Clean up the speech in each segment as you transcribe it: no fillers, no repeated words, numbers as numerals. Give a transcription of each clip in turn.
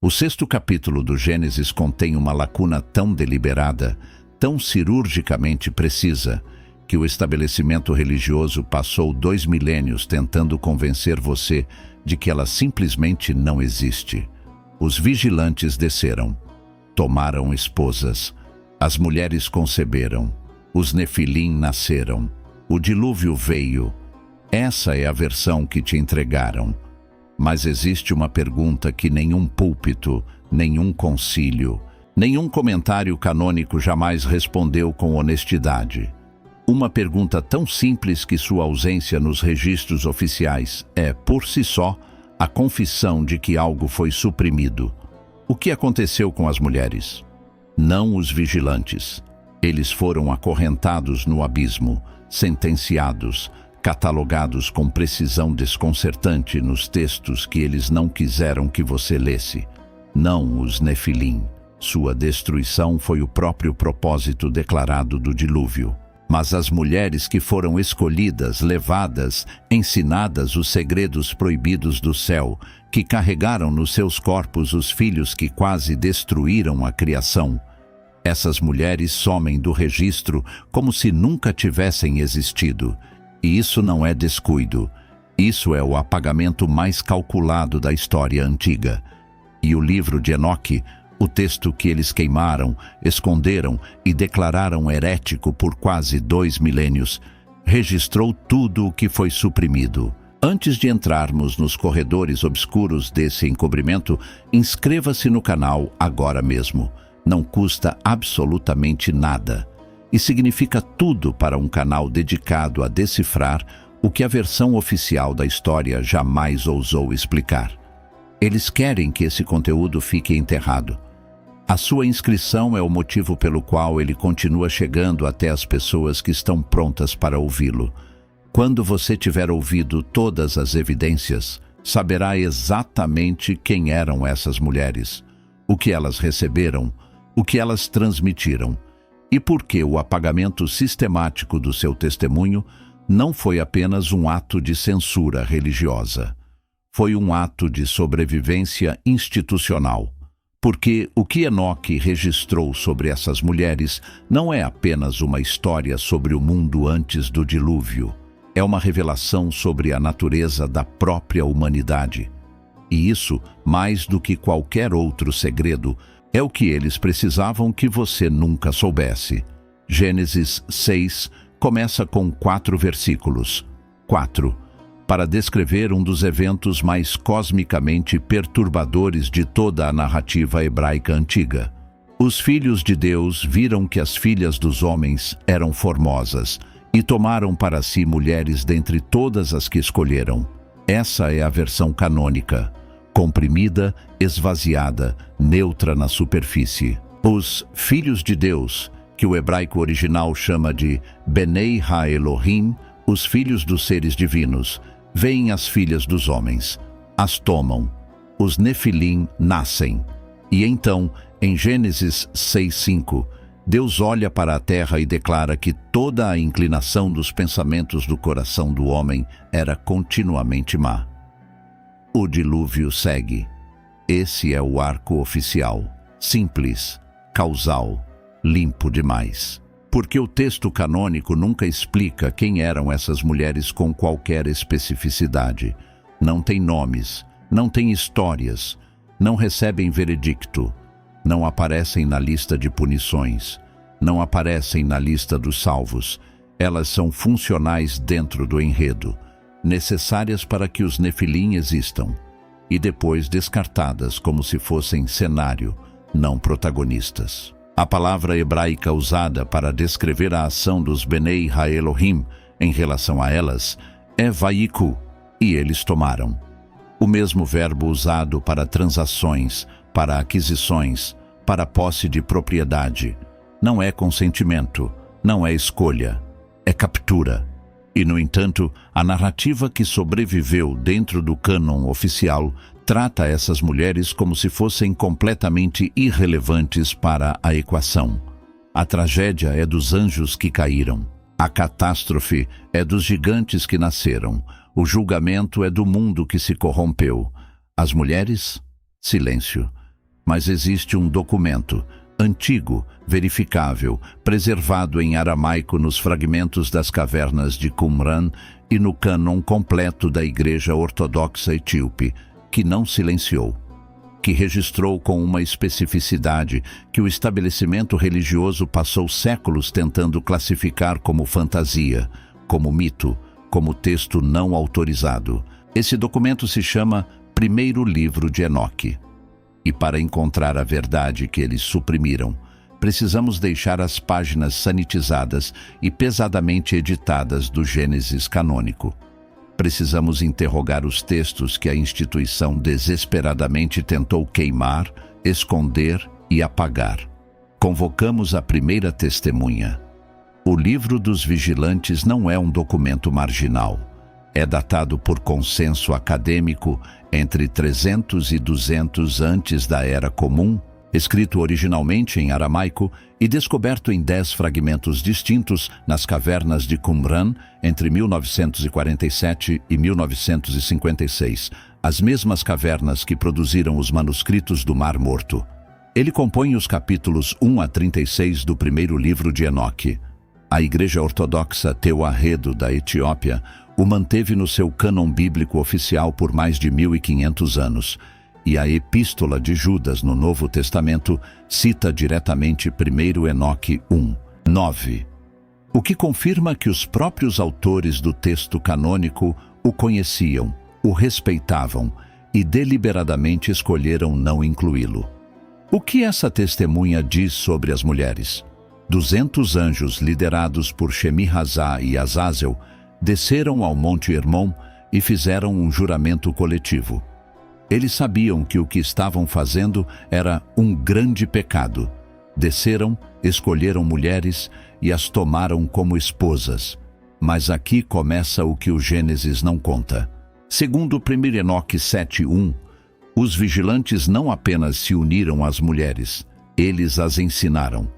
O sexto capítulo do Gênesis contém uma lacuna tão deliberada, tão cirurgicamente precisa, que o estabelecimento religioso passou 2 milênios tentando convencer você de que ela simplesmente não existe. Os vigilantes desceram, tomaram esposas, as mulheres conceberam, os nefilim nasceram, o dilúvio veio. Essa é a versão que te entregaram. Mas existe uma pergunta que nenhum púlpito, nenhum concílio, nenhum comentário canônico jamais respondeu com honestidade. Uma pergunta tão simples que sua ausência nos registros oficiais é, por si só, a confissão de que algo foi suprimido. O que aconteceu com as mulheres? Não os vigilantes. Eles foram acorrentados no abismo, sentenciados, catalogados com precisão desconcertante nos textos que eles não quiseram que você lesse. Não os nefilim. Sua destruição foi o próprio propósito declarado do dilúvio. Mas as mulheres que foram escolhidas, levadas, ensinadas os segredos proibidos do céu, que carregaram nos seus corpos os filhos que quase destruíram a criação, essas mulheres somem do registro como se nunca tivessem existido. E isso não é descuido. Isso é o apagamento mais calculado da história antiga. E o livro de Enoque, o texto que eles queimaram, esconderam e declararam herético por quase 2 milênios, registrou tudo o que foi suprimido. Antes de entrarmos nos corredores obscuros desse encobrimento, inscreva-se no canal agora mesmo. Não custa absolutamente nada. E significa tudo para um canal dedicado a decifrar o que a versão oficial da história jamais ousou explicar. Eles querem que esse conteúdo fique enterrado. A sua inscrição é o motivo pelo qual ele continua chegando até as pessoas que estão prontas para ouvi-lo. Quando você tiver ouvido todas as evidências, saberá exatamente quem eram essas mulheres, o que elas receberam, o que elas transmitiram, e por que o apagamento sistemático do seu testemunho não foi apenas um ato de censura religiosa. Foi um ato de sobrevivência institucional. Porque o que Enoque registrou sobre essas mulheres não é apenas uma história sobre o mundo antes do dilúvio. É uma revelação sobre a natureza da própria humanidade. E isso, mais do que qualquer outro segredo, é o que eles precisavam que você nunca soubesse. Gênesis 6 começa com 4 versículos. 4. Para descrever um dos eventos mais cosmicamente perturbadores de toda a narrativa hebraica antiga. Os filhos de Deus viram que as filhas dos homens eram formosas e tomaram para si mulheres dentre todas as que escolheram. Essa é a versão canônica, comprimida, esvaziada, neutra na superfície. Os filhos de Deus, que o hebraico original chama de Benei Ha-Elohim, os filhos dos seres divinos, veem as filhas dos homens, as tomam, os nefilim nascem. E então, em Gênesis 6:5, Deus olha para a terra e declara que toda a inclinação dos pensamentos do coração do homem era continuamente má. O dilúvio segue. Esse é o arco oficial, simples, causal, limpo demais. Porque o texto canônico nunca explica quem eram essas mulheres com qualquer especificidade. Não tem nomes, não tem histórias, não recebem veredicto, não aparecem na lista de punições, não aparecem na lista dos salvos. Elas são funcionais dentro do enredo, necessárias para que os nefilim existam, e depois descartadas como se fossem cenário, não protagonistas. A palavra hebraica usada para descrever a ação dos Benei Ha-Elohim em relação a elas é Vayiku, e eles tomaram. O mesmo verbo usado para transações, para aquisições, para posse de propriedade. Não é consentimento, não é escolha, é captura. E, no entanto, a narrativa que sobreviveu dentro do cânon oficial trata essas mulheres como se fossem completamente irrelevantes para a equação. A tragédia é dos anjos que caíram. A catástrofe é dos gigantes que nasceram. O julgamento é do mundo que se corrompeu. As mulheres? Silêncio. Mas existe um documento, antigo, verificável, preservado em aramaico nos fragmentos das cavernas de Qumran e no cânon completo da Igreja Ortodoxa Etíope, que não silenciou, que registrou com uma especificidade que o estabelecimento religioso passou séculos tentando classificar como fantasia, como mito, como texto não autorizado. Esse documento se chama Primeiro Livro de Enoque. E para encontrar a verdade que eles suprimiram, precisamos deixar as páginas sanitizadas e pesadamente editadas do Gênesis canônico. Precisamos interrogar os textos que a instituição desesperadamente tentou queimar, esconder e apagar. Convocamos a primeira testemunha. O Livro dos Vigilantes não é um documento marginal. É datado por consenso acadêmico entre 300 e 200 antes da Era Comum, escrito originalmente em aramaico e descoberto em 10 fragmentos distintos nas cavernas de Qumran entre 1947 e 1956, as mesmas cavernas que produziram os manuscritos do Mar Morto. Ele compõe os capítulos 1 a 36 do primeiro livro de Enoque. A Igreja Ortodoxa Teoarredo da Etiópia o manteve no seu cânon bíblico oficial por mais de 1500 anos, e a Epístola de Judas no Novo Testamento cita diretamente 1 Enoque 1:9, o que confirma que os próprios autores do texto canônico o conheciam, o respeitavam e deliberadamente escolheram não incluí-lo. O que essa testemunha diz sobre as mulheres? 200 anjos liderados por Shemi-Hazá e Azazel desceram ao Monte Hermon e fizeram um juramento coletivo. Eles sabiam que o que estavam fazendo era um grande pecado. Desceram, escolheram mulheres e as tomaram como esposas. Mas aqui começa o que o Gênesis não conta. Segundo 1 Enoque 7:1, os vigilantes não apenas se uniram às mulheres, eles as ensinaram.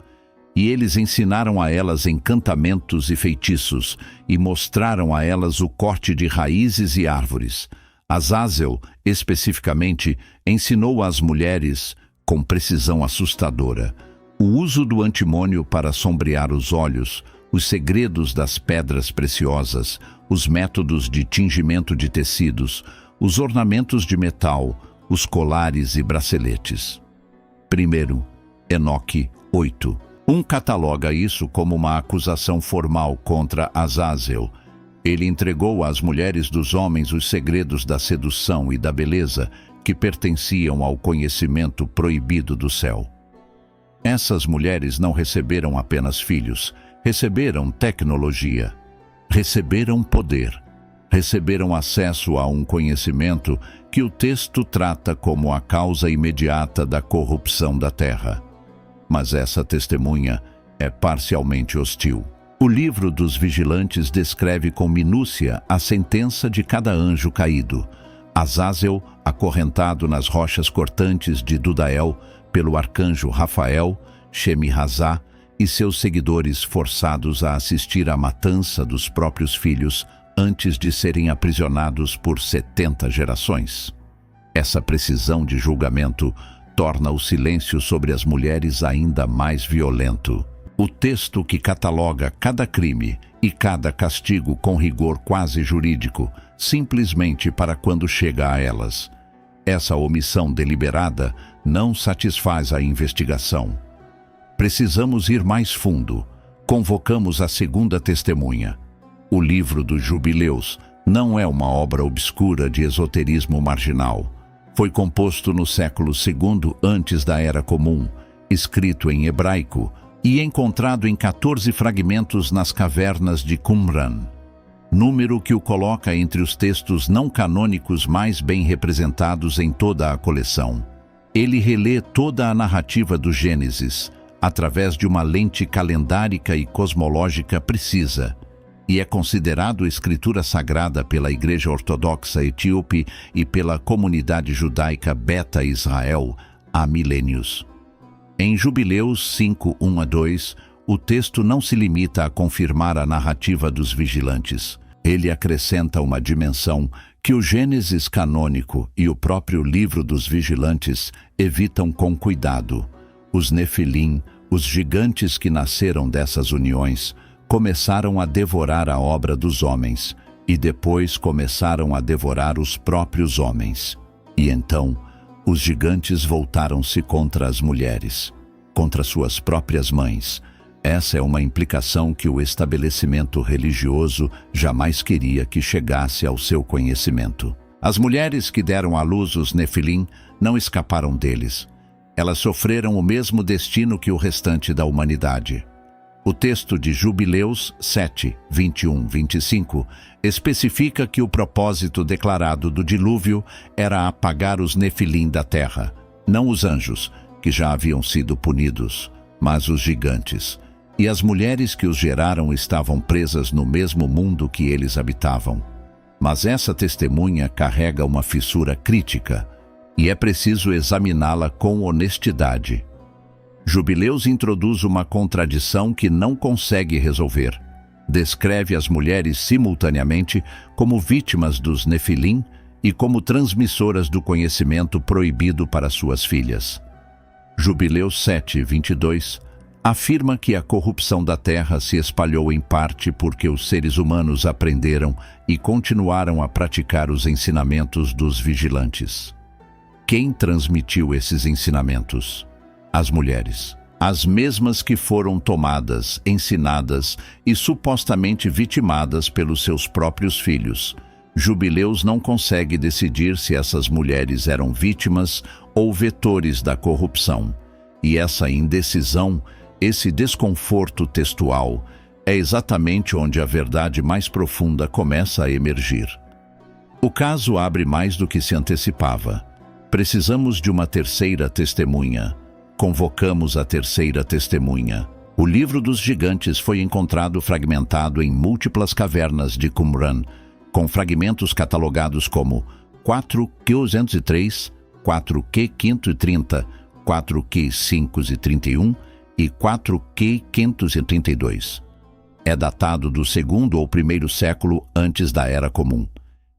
E eles ensinaram a elas encantamentos e feitiços, e mostraram a elas o corte de raízes e árvores. Azazel, especificamente, ensinou às mulheres, com precisão assustadora, o uso do antimônio para sombrear os olhos, os segredos das pedras preciosas, os métodos de tingimento de tecidos, os ornamentos de metal, os colares e braceletes. 1 Enoque 8. Cataloga isso como uma acusação formal contra Azazel. Ele entregou às mulheres dos homens os segredos da sedução e da beleza que pertenciam ao conhecimento proibido do céu. Essas mulheres não receberam apenas filhos, receberam tecnologia, receberam poder, receberam acesso a um conhecimento que o texto trata como a causa imediata da corrupção da terra. Mas essa testemunha é parcialmente hostil. O livro dos vigilantes descreve com minúcia a sentença de cada anjo caído. Azazel, acorrentado nas rochas cortantes de Dudael pelo arcanjo Rafael, Shemi-Hazá e seus seguidores forçados a assistir à matança dos próprios filhos antes de serem aprisionados por 70 gerações. Essa precisão de julgamento torna o silêncio sobre as mulheres ainda mais violento. O texto que cataloga cada crime e cada castigo com rigor quase jurídico, simplesmente para quando chega a elas. Essa omissão deliberada não satisfaz a investigação. Precisamos ir mais fundo. Convocamos a segunda testemunha. O livro dos Jubileus não é uma obra obscura de esoterismo marginal. Foi composto no século II antes da Era Comum, escrito em hebraico e encontrado em 14 fragmentos nas cavernas de Qumran, número que o coloca entre os textos não canônicos mais bem representados em toda a coleção. Ele relê toda a narrativa do Gênesis, através de uma lente calendárica e cosmológica precisa, e é considerado escritura sagrada pela Igreja Ortodoxa Etíope e pela comunidade judaica Beta Israel há milênios. Em Jubileus 5:1-2, o texto não se limita a confirmar a narrativa dos vigilantes. Ele acrescenta uma dimensão que o Gênesis canônico e o próprio livro dos vigilantes evitam com cuidado. Os Nefilim, os gigantes que nasceram dessas uniões, começaram a devorar a obra dos homens e depois começaram a devorar os próprios homens. E então, os gigantes voltaram-se contra as mulheres, contra suas próprias mães. Essa é uma implicação que o estabelecimento religioso jamais queria que chegasse ao seu conhecimento. As mulheres que deram à luz os Nefilim não escaparam deles. Elas sofreram o mesmo destino que o restante da humanidade. O texto de Jubileus 7, 21-25 especifica que o propósito declarado do dilúvio era apagar os Nefilim da terra, não os anjos, que já haviam sido punidos, mas os gigantes. E as mulheres que os geraram estavam presas no mesmo mundo que eles habitavam. Mas essa testemunha carrega uma fissura crítica, e é preciso examiná-la com honestidade. Jubileus introduz uma contradição que não consegue resolver. Descreve as mulheres simultaneamente como vítimas dos Nefilim e como transmissoras do conhecimento proibido para suas filhas. Jubileus 7, 22 afirma que a corrupção da terra se espalhou em parte porque os seres humanos aprenderam e continuaram a praticar os ensinamentos dos vigilantes. Quem transmitiu esses ensinamentos? As mulheres. As mesmas que foram tomadas, ensinadas e supostamente vitimadas pelos seus próprios filhos. Jubileus não consegue decidir se essas mulheres eram vítimas ou vetores da corrupção. E essa indecisão, esse desconforto textual, é exatamente onde a verdade mais profunda começa a emergir. O caso abre mais do que se antecipava. Precisamos de uma terceira testemunha. Convocamos a terceira testemunha. O livro dos gigantes foi encontrado fragmentado em múltiplas cavernas de Qumran, com fragmentos catalogados como 4Q203, 4Q530, 4Q531 e 4Q532. É datado do segundo ou primeiro século antes da Era Comum.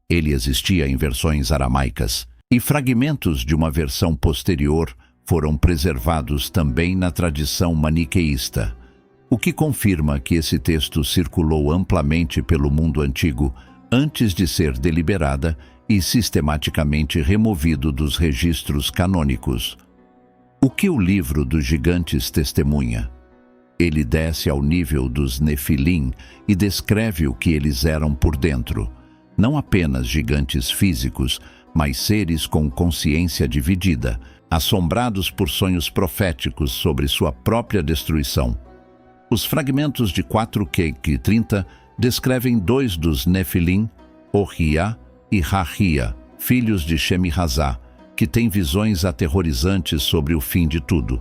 Ele existia em versões aramaicas, e fragmentos de uma versão posterior foram preservados também na tradição maniqueísta, o que confirma que esse texto circulou amplamente pelo mundo antigo antes de ser deliberada e sistematicamente removido dos registros canônicos. O que o livro dos gigantes testemunha? Ele desce ao nível dos Nefilim e descreve o que eles eram por dentro. Não apenas gigantes físicos, mas seres com consciência dividida, assombrados por sonhos proféticos sobre sua própria destruição. Os fragmentos de 4Q30 descrevem dois dos Nefilim, Ohia e Rahia, filhos de Shemi-Hazá, que têm visões aterrorizantes sobre o fim de tudo.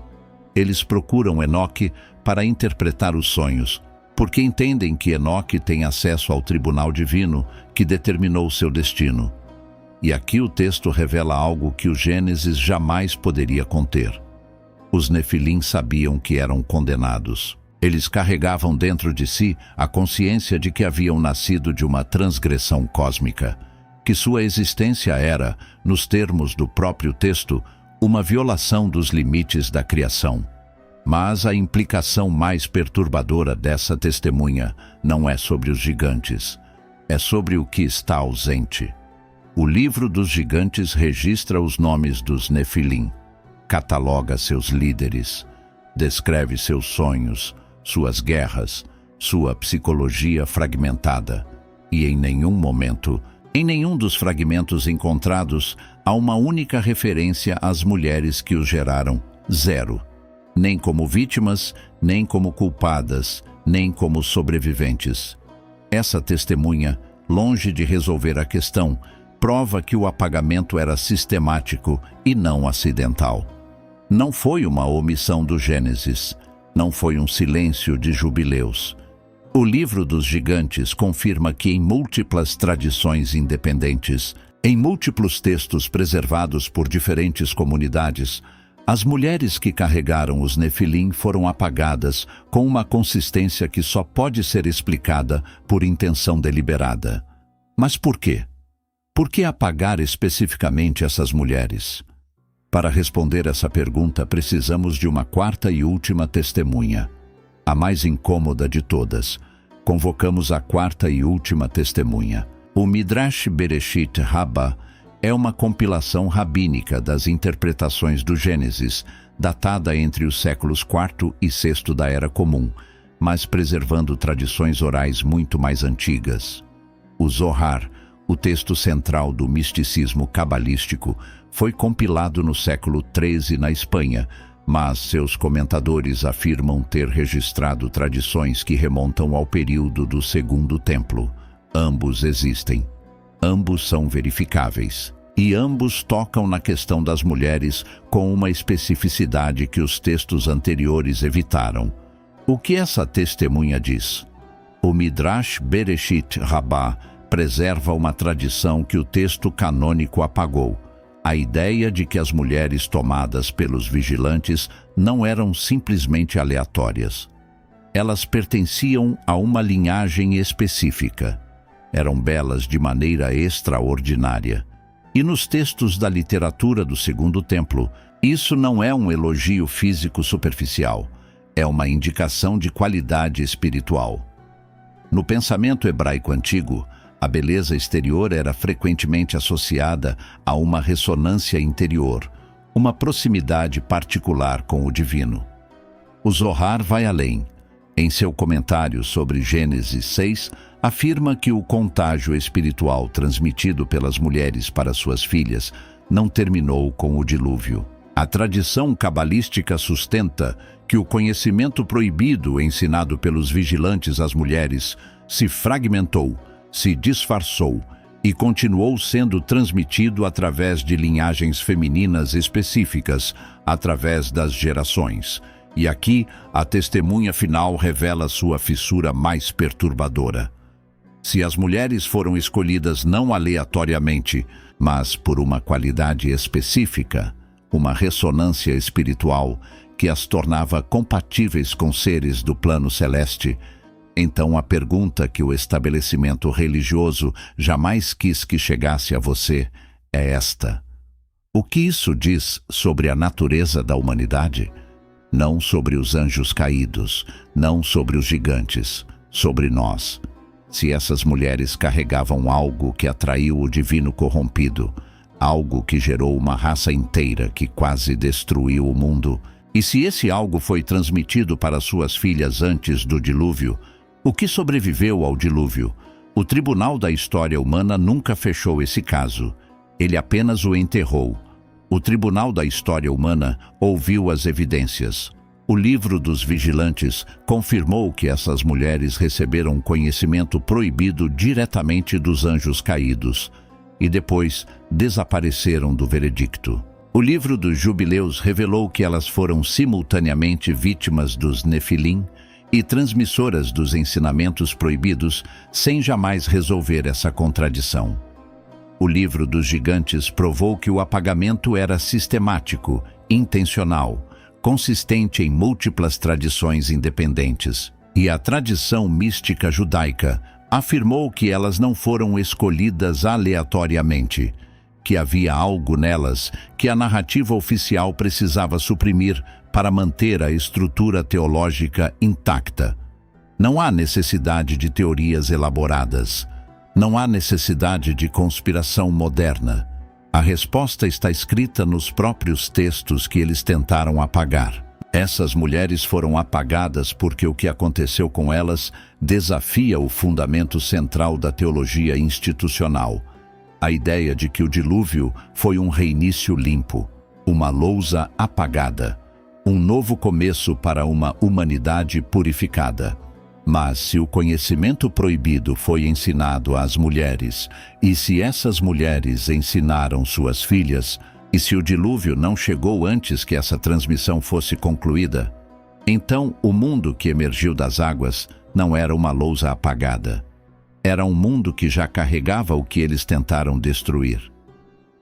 Eles procuram Enoque para interpretar os sonhos, porque entendem que Enoque tem acesso ao tribunal divino que determinou seu destino. E aqui o texto revela algo que o Gênesis jamais poderia conter. Os Nefilim sabiam que eram condenados. Eles carregavam dentro de si a consciência de que haviam nascido de uma transgressão cósmica, que sua existência era, nos termos do próprio texto, uma violação dos limites da criação. Mas a implicação mais perturbadora dessa testemunha não é sobre os gigantes, é sobre o que está ausente. O livro dos gigantes registra os nomes dos Nefilim, cataloga seus líderes, descreve seus sonhos, suas guerras, sua psicologia fragmentada, e em nenhum momento, em nenhum dos fragmentos encontrados, há uma única referência às mulheres que os geraram, zero. Nem como vítimas, nem como culpadas, nem como sobreviventes. Essa testemunha, longe de resolver a questão, prova que o apagamento era sistemático e não acidental. Não foi uma omissão do Gênesis, não foi um silêncio de Jubileus. O livro dos gigantes confirma que em múltiplas tradições independentes, em múltiplos textos preservados por diferentes comunidades, as mulheres que carregaram os Nefilim foram apagadas com uma consistência que só pode ser explicada por intenção deliberada. Mas por quê? Por que apagar especificamente essas mulheres? Para responder essa pergunta, precisamos de uma quarta e última testemunha, a mais incômoda de todas. Convocamos a quarta e última testemunha. O Midrash Bereshit Rabbah é uma compilação rabínica das interpretações do Gênesis, datada entre os séculos IV e VI da Era Comum, mas preservando tradições orais muito mais antigas. O Zohar, o texto central do misticismo cabalístico, foi compilado no século XIII na Espanha, mas seus comentadores afirmam ter registrado tradições que remontam ao período do Segundo Templo. Ambos existem. Ambos são verificáveis. E ambos tocam na questão das mulheres com uma especificidade que os textos anteriores evitaram. O que essa testemunha diz? O Midrash Bereshit Rabbah preserva uma tradição que o texto canônico apagou. A ideia de que as mulheres tomadas pelos vigilantes não eram simplesmente aleatórias. Elas pertenciam a uma linhagem específica. Eram belas de maneira extraordinária. E nos textos da literatura do Segundo Templo, isso não é um elogio físico superficial, é uma indicação de qualidade espiritual. No pensamento hebraico antigo, a beleza exterior era frequentemente associada a uma ressonância interior, uma proximidade particular com o divino. O Zohar vai além. Em seu comentário sobre Gênesis 6, afirma que o contágio espiritual transmitido pelas mulheres para suas filhas não terminou com o dilúvio. A tradição cabalística sustenta que o conhecimento proibido ensinado pelos vigilantes às mulheres se fragmentou, se disfarçou e continuou sendo transmitido através de linhagens femininas específicas, através das gerações. E aqui, a testemunha final revela sua fissura mais perturbadora. Se as mulheres foram escolhidas não aleatoriamente, mas por uma qualidade específica, uma ressonância espiritual que as tornava compatíveis com seres do plano celeste, então a pergunta que o estabelecimento religioso jamais quis que chegasse a você é esta: o que isso diz sobre a natureza da humanidade? Não sobre os anjos caídos, não sobre os gigantes, sobre nós. Se essas mulheres carregavam algo que atraiu o divino corrompido, algo que gerou uma raça inteira que quase destruiu o mundo, e se esse algo foi transmitido para suas filhas antes do dilúvio, o que sobreviveu ao dilúvio? O tribunal da história humana nunca fechou esse caso. Ele apenas o enterrou. O tribunal da história humana ouviu as evidências. O livro dos vigilantes confirmou que essas mulheres receberam conhecimento proibido diretamente dos anjos caídos e depois desapareceram do veredicto. O livro dos jubileus revelou que elas foram simultaneamente vítimas dos Nefilim e transmissoras dos ensinamentos proibidos, sem jamais resolver essa contradição. O livro dos gigantes provou que o apagamento era sistemático, intencional, consistente em múltiplas tradições independentes. E a tradição mística judaica afirmou que elas não foram escolhidas aleatoriamente, que havia algo nelas que a narrativa oficial precisava suprimir para manter a estrutura teológica intacta. Não há necessidade de teorias elaboradas. Não há necessidade de conspiração moderna. A resposta está escrita nos próprios textos que eles tentaram apagar. Essas mulheres foram apagadas porque o que aconteceu com elas desafia o fundamento central da teologia institucional. A ideia de que o dilúvio foi um reinício limpo, uma lousa apagada, um novo começo para uma humanidade purificada. Mas se o conhecimento proibido foi ensinado às mulheres, e se essas mulheres ensinaram suas filhas, e se o dilúvio não chegou antes que essa transmissão fosse concluída, então o mundo que emergiu das águas não era uma lousa apagada. Era um mundo que já carregava o que eles tentaram destruir.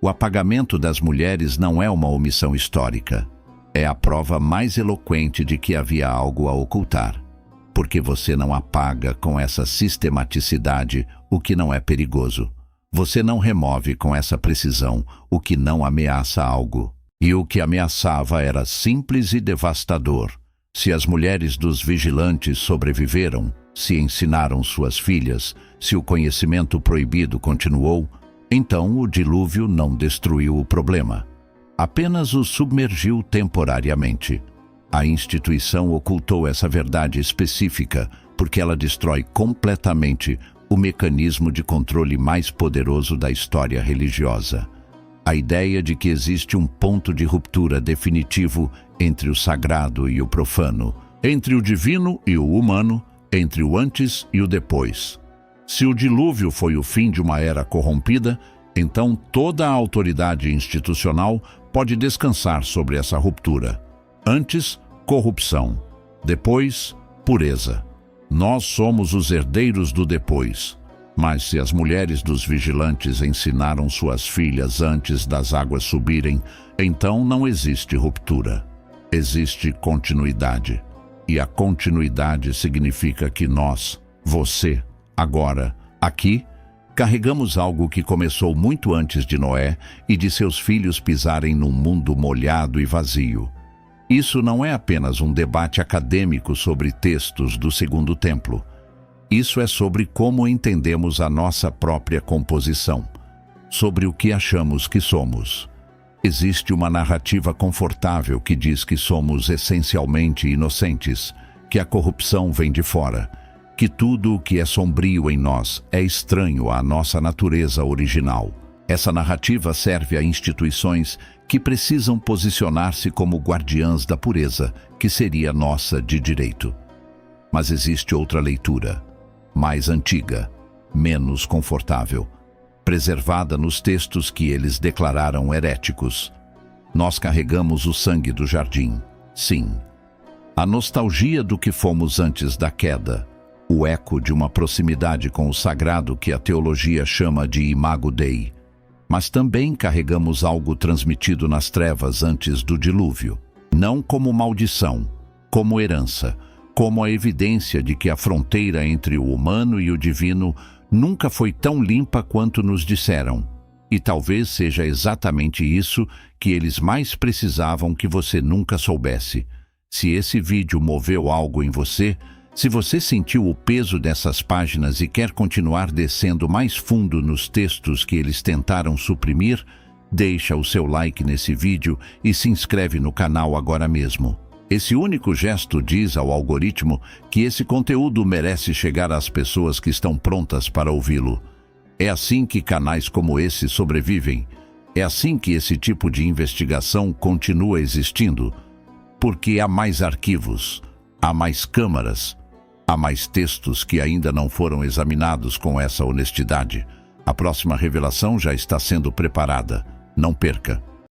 O apagamento das mulheres não é uma omissão histórica. É a prova mais eloquente de que havia algo a ocultar. Porque você não apaga com essa sistematicidade o que não é perigoso. Você não remove com essa precisão o que não ameaça algo. E o que ameaçava era simples e devastador. Se as mulheres dos vigilantes sobreviveram, se ensinaram suas filhas, se o conhecimento proibido continuou, então o dilúvio não destruiu o problema. Apenas o submergiu temporariamente. A instituição ocultou essa verdade específica porque ela destrói completamente o mecanismo de controle mais poderoso da história religiosa. A ideia de que existe um ponto de ruptura definitivo entre o sagrado e o profano, entre o divino e o humano, entre o antes e o depois. Se o dilúvio foi o fim de uma era corrompida, então toda a autoridade institucional pode descansar sobre essa ruptura. Antes, corrupção. Depois, pureza. Nós somos os herdeiros do depois. Mas se as mulheres dos vigilantes ensinaram suas filhas antes das águas subirem, então não existe ruptura. Existe continuidade. E a continuidade significa que nós, você, agora, aqui, carregamos algo que começou muito antes de Noé e de seus filhos pisarem num mundo molhado e vazio. Isso não é apenas um debate acadêmico sobre textos do Segundo Templo. Isso é sobre como entendemos a nossa própria composição, sobre o que achamos que somos. Existe uma narrativa confortável que diz que somos essencialmente inocentes, que a corrupção vem de fora, que tudo o que é sombrio em nós é estranho à nossa natureza original. Essa narrativa serve a instituições que precisam posicionar-se como guardiãs da pureza, que seria nossa de direito. Mas existe outra leitura, mais antiga, menos confortável, preservada nos textos que eles declararam heréticos. Nós carregamos o sangue do jardim, sim. A nostalgia do que fomos antes da queda, o eco de uma proximidade com o sagrado que a teologia chama de imago Dei. Mas também carregamos algo transmitido nas trevas antes do dilúvio, não como maldição, como herança, como a evidência de que a fronteira entre o humano e o divino nunca foi tão limpa quanto nos disseram. E talvez seja exatamente isso que eles mais precisavam que você nunca soubesse. Se esse vídeo moveu algo em você, se você sentiu o peso dessas páginas e quer continuar descendo mais fundo nos textos que eles tentaram suprimir, deixa o seu like nesse vídeo e se inscreve no canal agora mesmo. Esse único gesto diz ao algoritmo que esse conteúdo merece chegar às pessoas que estão prontas para ouvi-lo. É assim que canais como esse sobrevivem. É assim que esse tipo de investigação continua existindo. Porque há mais arquivos, há mais câmaras, há mais textos que ainda não foram examinados com essa honestidade. A próxima revelação já está sendo preparada. Não perca!